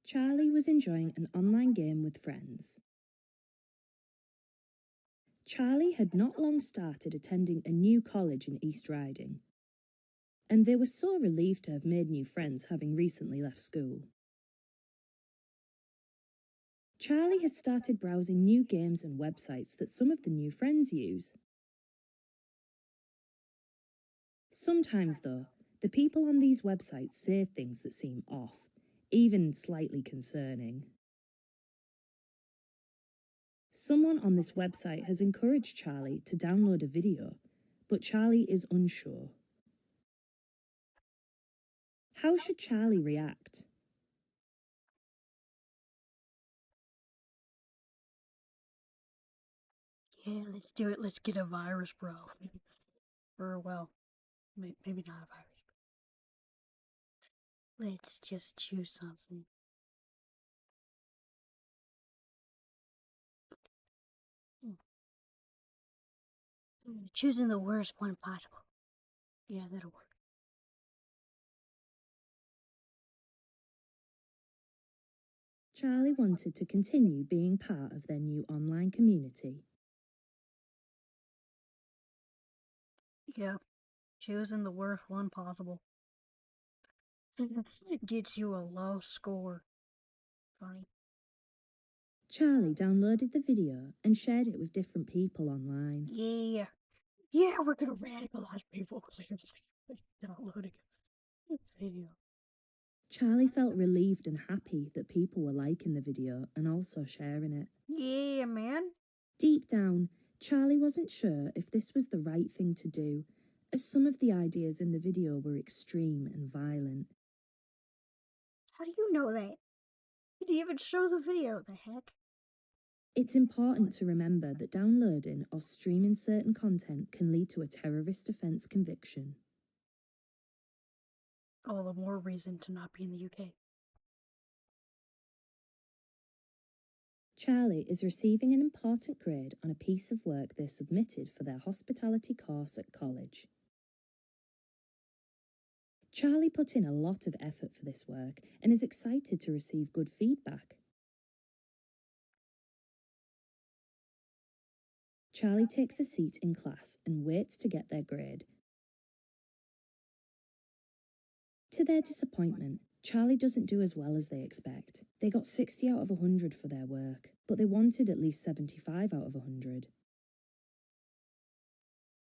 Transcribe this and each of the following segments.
Charlie was enjoying an online game with friends. Charlie had not long started attending a new college in East Riding, and they were so relieved to have made new friends having recently left school. Charlie has started browsing new games and websites that some of the new friends use. Sometimes, though, the people on these websites say things that seem off, even slightly concerning. Someone on this website has encouraged Charlie to download a video, but Charlie is unsure. How should Charlie react? Yeah, let's do it. Let's get a virus, bro. Or, well, maybe not a virus. Let's just choose something. Choosing the worst one possible. Yeah, that'll work. Charlie wanted to continue being part of their new online community. Yeah, choosing the worst one possible. Gets you a low score. Funny. Charlie downloaded the video and shared it with different people online. Yeah. Yeah, we're gonna radicalize people. Downloading a video. Charlie felt relieved and happy that people were liking the video and also sharing it. Yeah, man. Deep down, Charlie wasn't sure if this was the right thing to do, as some of the ideas in the video were extreme and violent. How do you know that? Did he even show the video? The heck? It's important to remember that downloading or streaming certain content can lead to a terrorist offence conviction. All the more reason to not be in the UK. Charlie is receiving an important grade on a piece of work they submitted for their hospitality course at college. Charlie put in a lot of effort for this work and is excited to receive good feedback. Charlie takes a seat in class and waits to get their grade. To their disappointment, Charlie doesn't do as well as they expect. They got 60 out of 100 for their work, but they wanted at least 75 out of 100.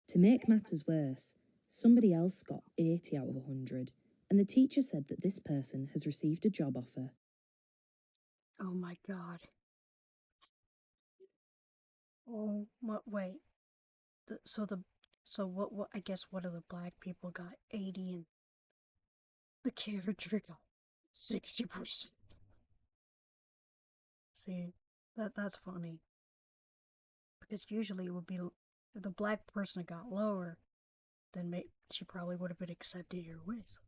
To make matters worse, somebody else got 80 out of 100, and the teacher said that this person has received a job offer. Oh my god. Oh, wait. What, I guess one of the black people got 80 and the character got 60%. See, that's funny. Because usually it would be, if the black person got lower, then she probably would have been accepted here with.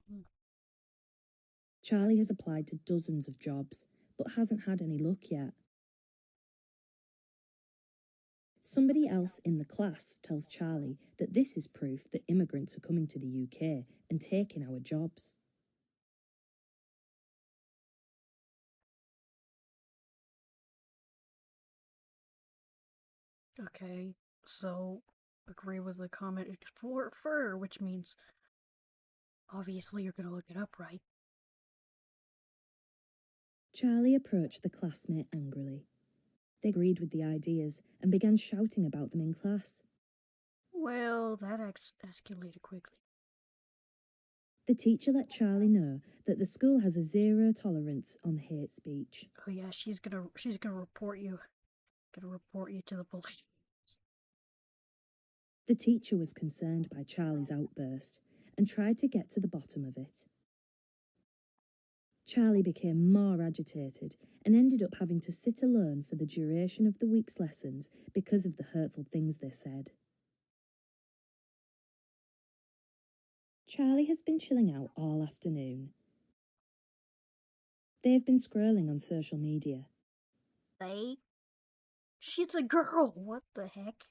Charlie has applied to dozens of jobs, but hasn't had any luck yet. Somebody else in the class tells Charlie that this is proof that immigrants are coming to the UK and taking our jobs. Okay, so agree with the comment, explore it further, which means obviously you're gonna look it up, right? Charlie approached the classmate angrily. They agreed with the ideas and began shouting about them in class. Well, that escalated quickly. The teacher let Charlie know that the school has a zero tolerance on hate speech. Oh yeah, she's gonna report you. Gonna report you to the police. The teacher was concerned by Charlie's outburst and tried to get to the bottom of it. Charlie became more agitated and ended up having to sit alone for the duration of the week's lessons because of the hurtful things they said. Charlie has been chilling out all afternoon. They've been scrolling on social media. She's a girl. What the heck?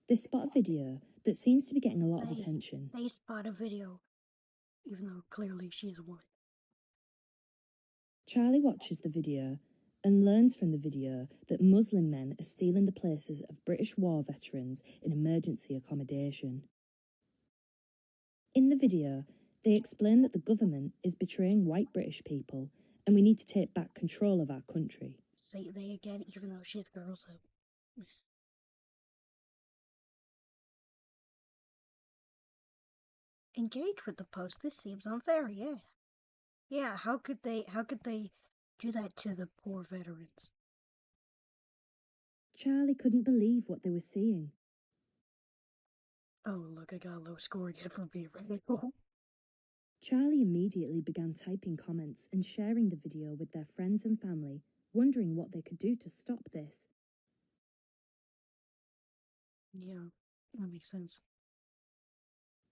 They spot a video that seems to be getting a lot of attention. They spot a video, even though clearly she is a woman. Charlie watches the video and learns from the video that Muslim men are stealing the places of British war veterans in emergency accommodation. In the video, they explain that the government is betraying white British people and we need to take back control of our country. Say they again, even though she's girls up. Engage with the post. This seems unfair. Yeah. Yeah, how could they do that to the poor veterans? Charlie couldn't believe what they were seeing. Oh, look, I got a low score again for being radical. Charlie immediately began typing comments and sharing the video with their friends and family, wondering what they could do to stop this. Yeah, that makes sense.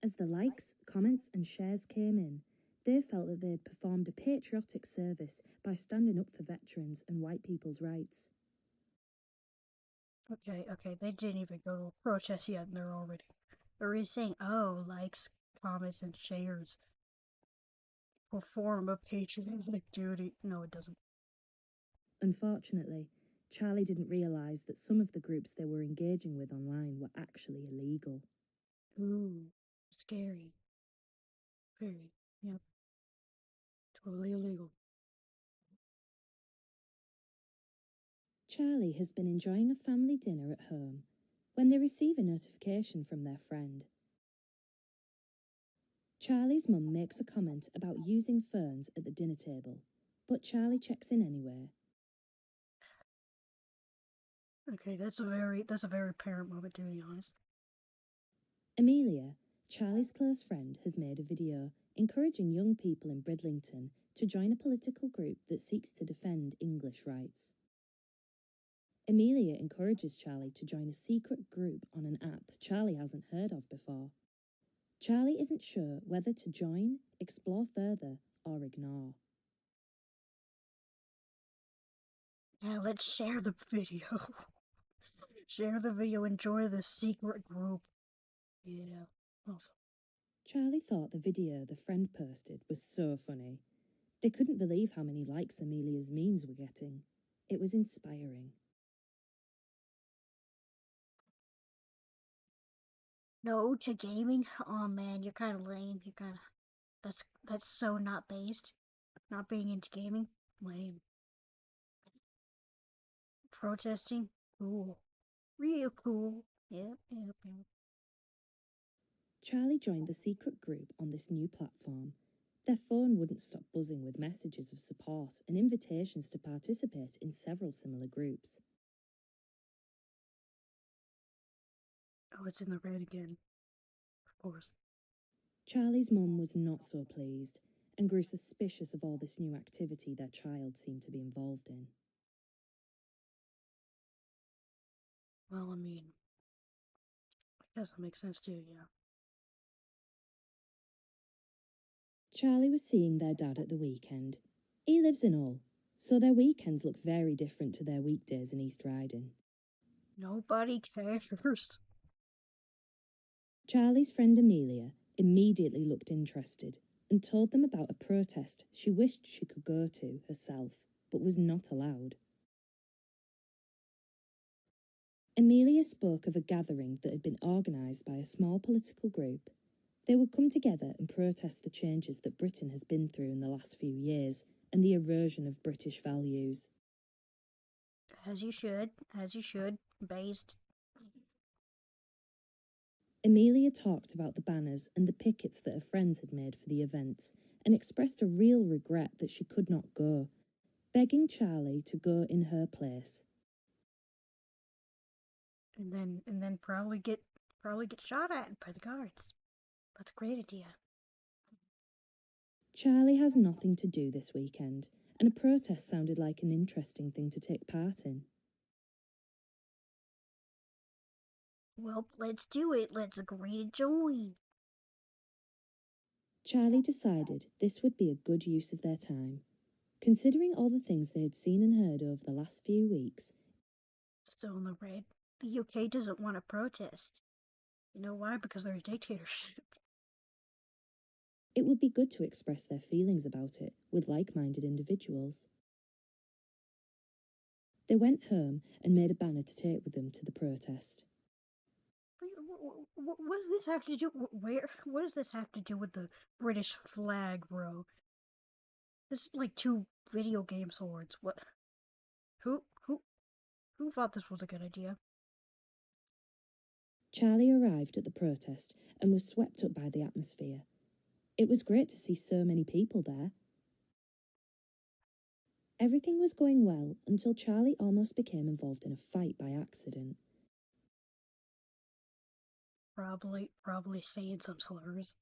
As the likes, comments and shares came in, they felt that they had performed a patriotic service by standing up for veterans and white people's rights. Okay, they didn't even go to a protest yet and they're already saying, oh, likes, comments, and shares perform a patriotic duty. No, it doesn't. Unfortunately, Charlie didn't realise that some of the groups they were engaging with online were actually illegal. Ooh, scary. Very, yep. Totally illegal. Charlie has been enjoying a family dinner at home when they receive a notification from their friend. Charlie's mum makes a comment about using phones at the dinner table, but Charlie checks in anyway. Okay, that's a very parent moment, to be honest. Amelia, Charlie's close friend, has made a video encouraging young people in Bridlington to join a political group that seeks to defend English rights. Amelia encourages Charlie to join a secret group on an app Charlie hasn't heard of before. Charlie isn't sure whether to join, explore further, or ignore. Yeah, let's share the video. Share the video, enjoy the secret group. Yeah, awesome. Charlie thought the video the friend posted was so funny. They couldn't believe how many likes Amelia's memes were getting. It was inspiring. No to gaming? Oh man, you're kind of lame. That's so not based. Not being into gaming? Lame. Protesting? Cool. Real cool. Yep. Charlie joined the secret group on this new platform. Their phone wouldn't stop buzzing with messages of support and invitations to participate in several similar groups. Oh, it's in the red again. Of course. Charlie's mum was not so pleased and grew suspicious of all this new activity their child seemed to be involved in. Well, I mean, I guess that makes sense too, yeah. Charlie was seeing their dad at the weekend. He lives in Hull, so their weekends look very different to their weekdays in East Riding. Nobody cares. Charlie's friend Amelia immediately looked interested and told them about a protest she wished she could go to herself, but was not allowed. Amelia spoke of a gathering that had been organised by a small political group. They would come together and protest the changes that Britain has been through in the last few years and the erosion of British values. As you should, based. Amelia talked about the banners and the pickets that her friends had made for the events and expressed a real regret that she could not go, begging Charlie to go in her place. And then probably get shot at by the guards. That's a great idea. Charlie has nothing to do this weekend, and a protest sounded like an interesting thing to take part in. Well, let's do it. Let's agree to join. Charlie decided this would be a good use of their time. Considering all the things they had seen and heard over the last few weeks, Still in the red. The UK doesn't want to protest. You know why? Because they're a dictatorship. It would be good to express their feelings about it with like-minded individuals. They went home and made a banner to take with them to the protest. What does this have to do? What does this have to do with the British flag, bro? This is like two video game swords. What? Who? Who thought this was a good idea? Charlie arrived at the protest and was swept up by the atmosphere. It was great to see so many people there. Everything was going well until Charlie almost became involved in a fight by accident. Probably saying some slurs.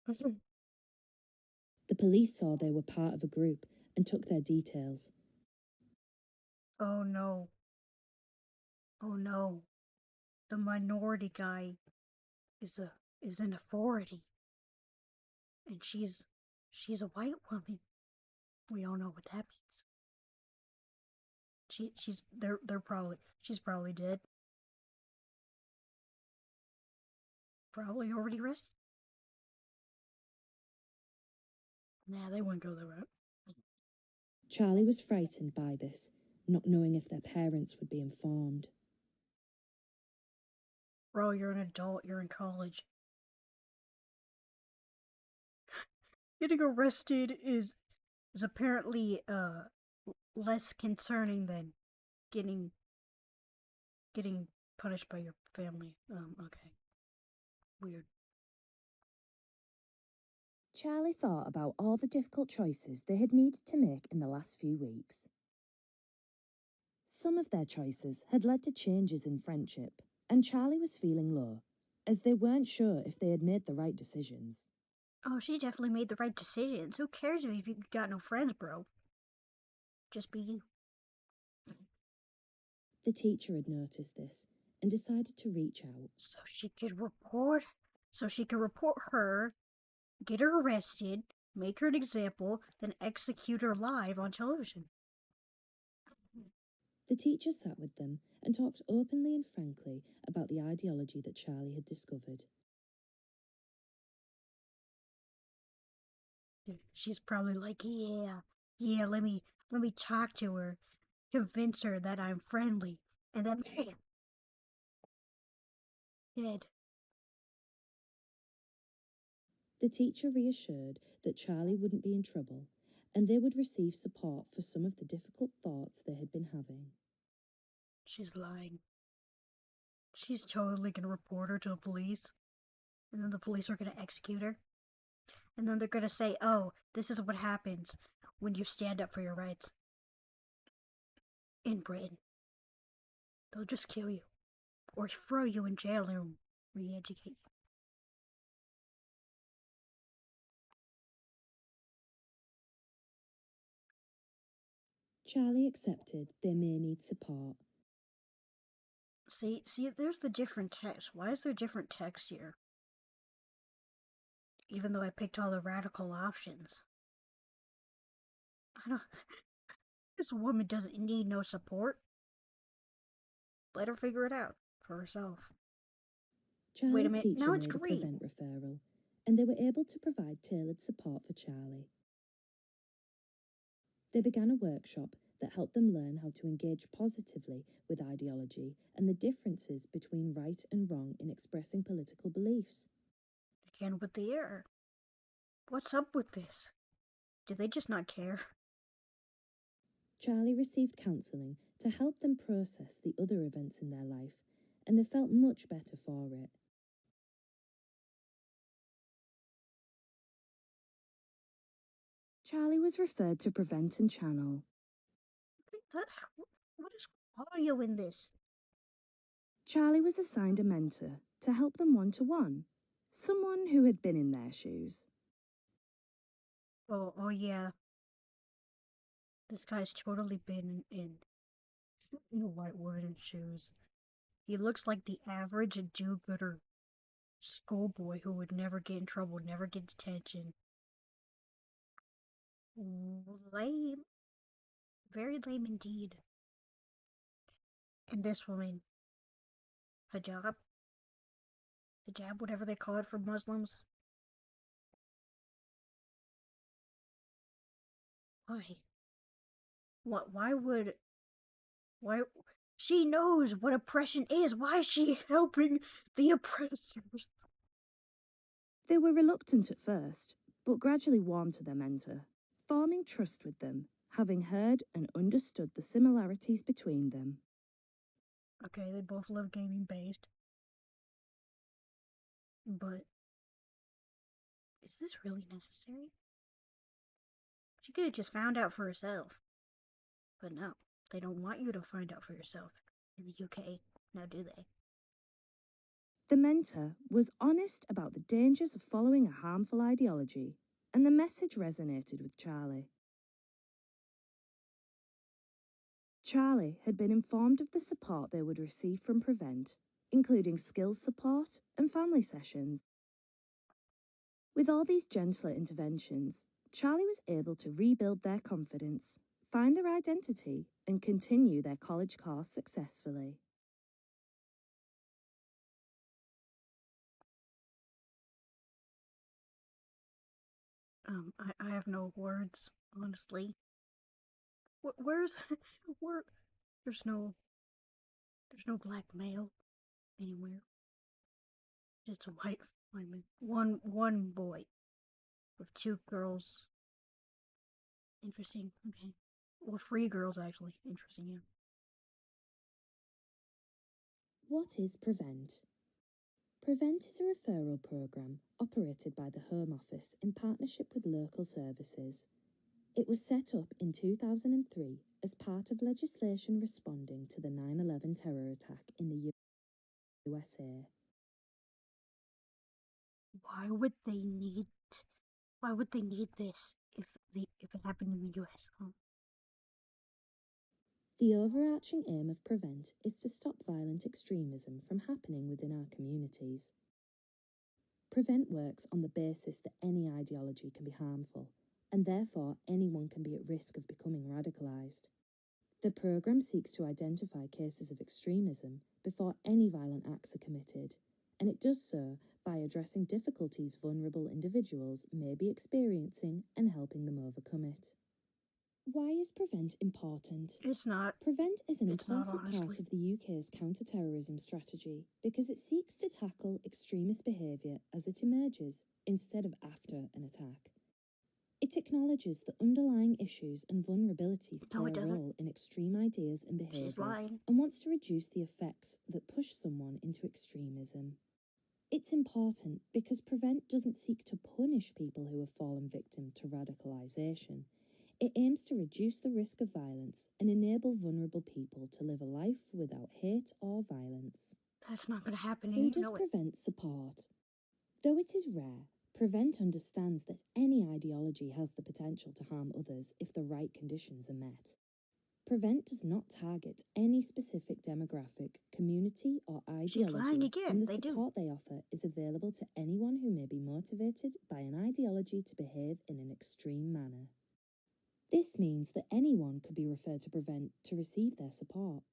The police saw they were part of a group and took their details. Oh no. Oh no. The minority guy is an authority. And she's a white woman. We all know what that means. She's probably dead. Probably already arrested. Nah, they wouldn't go that route. Charlie was frightened by this, not knowing if their parents would be informed. Bro, you're an adult, you're in college. Getting arrested is apparently less concerning than getting punished by your family. Okay. Weird. Charlie thought about all the difficult choices they had needed to make in the last few weeks. Some of their choices had led to changes in friendship, and Charlie was feeling low, as they weren't sure if they had made the right decisions. Oh, she definitely made the right decisions. Who cares if you got no friends, bro? Just be you. The teacher had noticed this and decided to reach out. So she could report her, get her arrested, make her an example, then execute her live on television. The teacher sat with them and talked openly and frankly about the ideology that Charlie had discovered. She's probably like, yeah, let me talk to her, convince her that I'm friendly, and then bam, dead. The teacher reassured that Charlie wouldn't be in trouble and they would receive support for some of the difficult thoughts they had been having. She's lying. She's totally gonna report her to the police, and then the police are gonna execute her. And then they're gonna say, oh, this is what happens when you stand up for your rights. In Britain. They'll just kill you. Or throw you in jail and re-educate you. Charlie accepted they may need support. See, there's the different text. Why is there different text here? Even though I picked all the radical options. I don't... This woman doesn't need no support. Let her figure it out for herself. Charlie's Wait a minute, teacher now it's made a green. prevent referral, and they were able to provide tailored support for Charlie. They began a workshop that helped them learn how to engage positively with ideology and the differences between right and wrong in expressing political beliefs. Again with the error. What's up with this? Do they just not care? Charlie received counselling to help them process the other events in their life, and they felt much better for it. Charlie was referred to Prevent and Channel. What is audio in this? Charlie was assigned a mentor to help them one-to-one, someone who had been in their shoes. Oh yeah. This guy's totally been in a white woman's shoes. He looks like the average do-gooder schoolboy who would never get in trouble, never get detention. Lame. Very lame indeed. And this woman, hijab, whatever they call it for Muslims. Why? What? Why? She knows what oppression is. Why is she helping the oppressors? They were reluctant at first, but gradually warmed to their mentor, forming trust with them, having heard and understood the similarities between them. Okay, they both love gaming based. But is this really necessary? She could have just found out for herself. But no, they don't want you to find out for yourself in the UK. Now do they? The mentor was honest about the dangers of following a harmful ideology, and the message resonated with Charlie. Charlie had been informed of the support they would receive from Prevent, including skills support and family sessions. With all these gentler interventions, Charlie was able to rebuild their confidence, find their identity, and continue their college course successfully. I have no words, honestly. Where's where? There's no black male anywhere. Just a white woman. One boy with two girls. Interesting. Okay. Well, three girls actually. Interesting. Yeah. What is Prevent? Prevent is a referral programme operated by the Home Office in partnership with local services. It was set up in 2003 as part of legislation responding to the 9/11 terror attack in the USA. Why would they need this if it happened in the US? Huh? The overarching aim of Prevent is to stop violent extremism from happening within our communities. Prevent works on the basis that any ideology can be harmful, and therefore anyone can be at risk of becoming radicalised. The programme seeks to identify cases of extremism before any violent acts are committed, and it does so by addressing difficulties vulnerable individuals may be experiencing and helping them overcome it. Why is Prevent important? It's not. Prevent is an It's not, important honestly. part of the UK's counter-terrorism strategy because it seeks to tackle extremist behaviour as it emerges instead of after an attack. It acknowledges the underlying issues and vulnerabilities play a role in extreme ideas and behaviours and wants to reduce the effects that push someone into extremism. It's important because Prevent doesn't seek to punish people who have fallen victim to radicalisation. It aims to reduce the risk of violence and enable vulnerable people to live a life without hate or violence. That's not going to happen. Who does Prevent support? Though it is rare, Prevent understands that any ideology has the potential to harm others if the right conditions are met. Prevent does not target any specific demographic, community, or ideology, and the support they offer is available to anyone who may be motivated by an ideology to behave in an extreme manner. This means that anyone could be referred to Prevent to receive their support.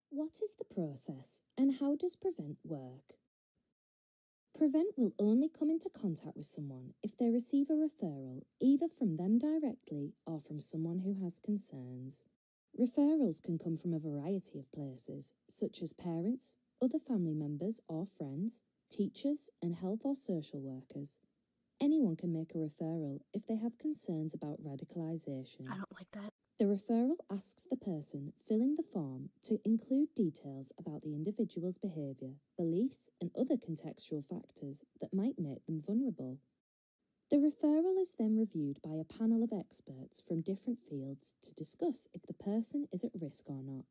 What is the process, and how does Prevent work? Prevent will only come into contact with someone if they receive a referral either from them directly or from someone who has concerns. Referrals can come from a variety of places, such as parents, other family members or friends, teachers, and health or social workers. Anyone can make a referral if they have concerns about radicalisation. I don't like that. The referral asks the person filling the form to include details about the individual's behaviour, beliefs, and other contextual factors that might make them vulnerable. The referral is then reviewed by a panel of experts from different fields to discuss if the person is at risk or not,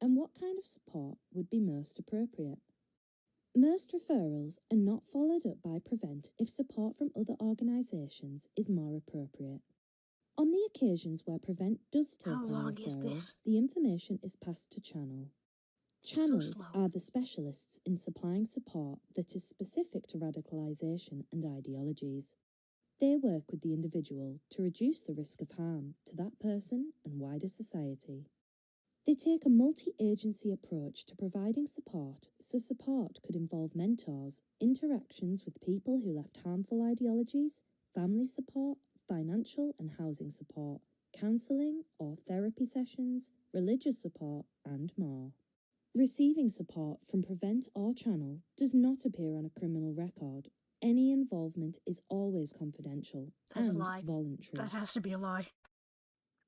and what kind of support would be most appropriate. Most referrals are not followed up by Prevent if support from other organisations is more appropriate. On the occasions where Prevent does take on a referral, the information is passed to Channel. Channels are the specialists in supplying support that is specific to radicalisation and ideologies. They work with the individual to reduce the risk of harm to that person and wider society. They take a multi-agency approach to providing support, so support could involve mentors, interactions with people who left harmful ideologies, family support, financial and housing support, counselling or therapy sessions, religious support, and more. Receiving support from Prevent or Channel does not appear on a criminal record. Any involvement is always confidential That's a and lie. voluntary. That has to be a lie.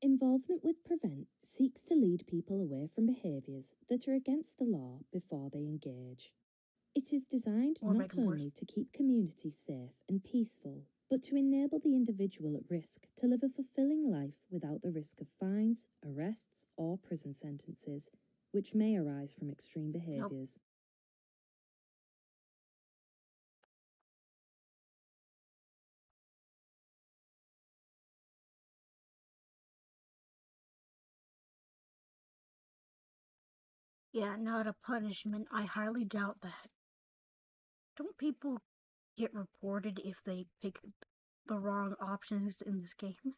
Involvement with Prevent seeks to lead people away from behaviours that are against the law before they engage. It is designed Or not make 'em worse. only to keep communities safe and peaceful, but to enable the individual at risk to live a fulfilling life without the risk of fines, arrests, or prison sentences, which may arise from extreme behaviours. Yeah, not a punishment. I highly doubt that. Don't people get reported if they pick the wrong options in this game?